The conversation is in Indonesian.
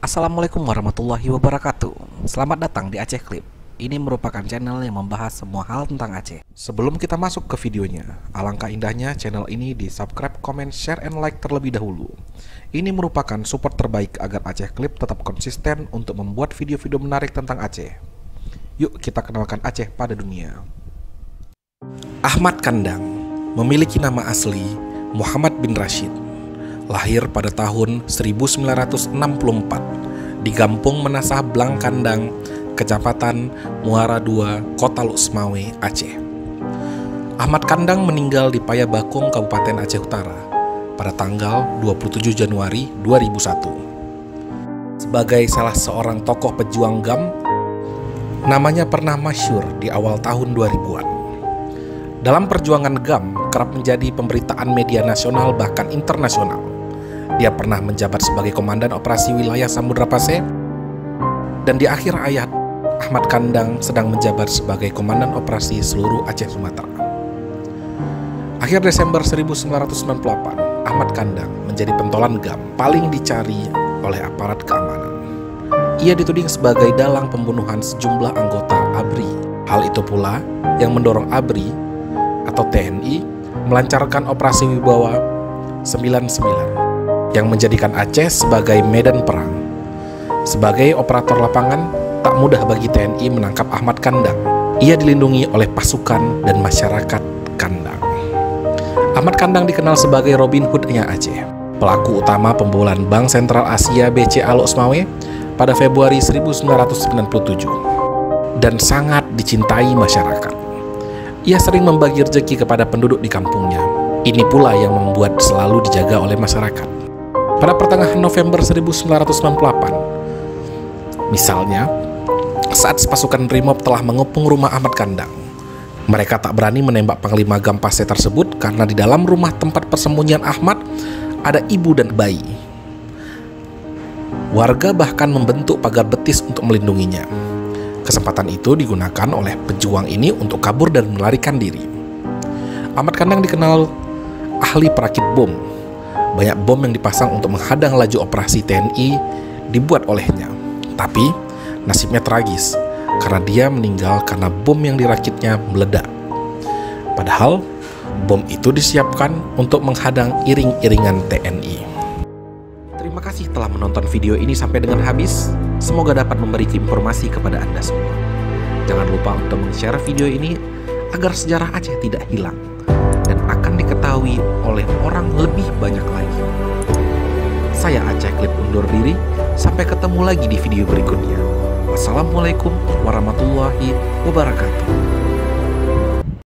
Assalamualaikum warahmatullahi wabarakatuh. Selamat datang di Aceh Clip. Ini merupakan channel yang membahas semua hal tentang Aceh. Sebelum kita masuk ke videonya, alangkah indahnya channel ini di subscribe, comment, share, and like terlebih dahulu. Ini merupakan support terbaik agar Aceh Clip tetap konsisten untuk membuat video-video menarik tentang Aceh. Yuk kita kenalkan Aceh pada dunia. Ahmad Kandang memiliki nama asli Muhammad bin Rashid. Lahir pada tahun 1964 di Kampung Menasah Blangkandang, Kecamatan Muara II, Kota Luk Semawe, Aceh. Ahmad Kandang meninggal di Payabakung, Kabupaten Aceh Utara pada tanggal 27 Januari 2001. Sebagai salah seorang tokoh pejuang GAM, namanya pernah masyhur di awal tahun 2000-an. Dalam perjuangan GAM kerap menjadi pemberitaan media nasional bahkan internasional. Dia pernah menjabat sebagai Komandan Operasi Wilayah Samudra Pasir, dan di akhir hayat, Ahmad Kandang sedang menjabat sebagai Komandan Operasi seluruh Aceh Sumatera. Akhir Desember 1998, Ahmad Kandang menjadi pentolan GAM paling dicari oleh aparat keamanan. Ia dituding sebagai dalang pembunuhan sejumlah anggota ABRI. Hal itu pula yang mendorong ABRI atau TNI melancarkan Operasi Wibawa 99 yang menjadikan Aceh sebagai medan perang. Sebagai operator lapangan, tak mudah bagi TNI menangkap Ahmad Kandang. Ia dilindungi oleh pasukan dan masyarakat Kandang. Ahmad Kandang dikenal sebagai Robin Hood-nya Aceh, pelaku utama pembobolan Bank Sentral Asia BCA Luk Semawe pada Februari 1997, dan sangat dicintai masyarakat. Ia sering membagi rezeki kepada penduduk di kampungnya. Ini pula yang membuat selalu dijaga oleh masyarakat. Pada pertengahan November 1998, misalnya, saat pasukan Brimob telah mengepung rumah Ahmad Kandang, mereka tak berani menembak Panglima GAM Pasir tersebut karena di dalam rumah tempat persembunyian Ahmad ada ibu dan bayi. Warga bahkan membentuk pagar betis untuk melindunginya. Kesempatan itu digunakan oleh pejuang ini untuk kabur dan melarikan diri. Ahmad Kandang dikenal ahli perakit bom. Banyak bom yang dipasang untuk menghadang laju operasi TNI dibuat olehnya. Tapi nasibnya tragis karena dia meninggal karena bom yang dirakitnya meledak. Padahal bom itu disiapkan untuk menghadang iring-iringan TNI. Terima kasih telah menonton video ini sampai dengan habis. Semoga dapat memberi informasi kepada Anda semua. Jangan lupa untuk share video ini agar sejarah Aceh tidak hilang dan akan diketahui oleh orang lebih banyak lagi. Saya Aceh Clip undur diri, sampai ketemu lagi di video berikutnya. Wassalamualaikum warahmatullahi wabarakatuh.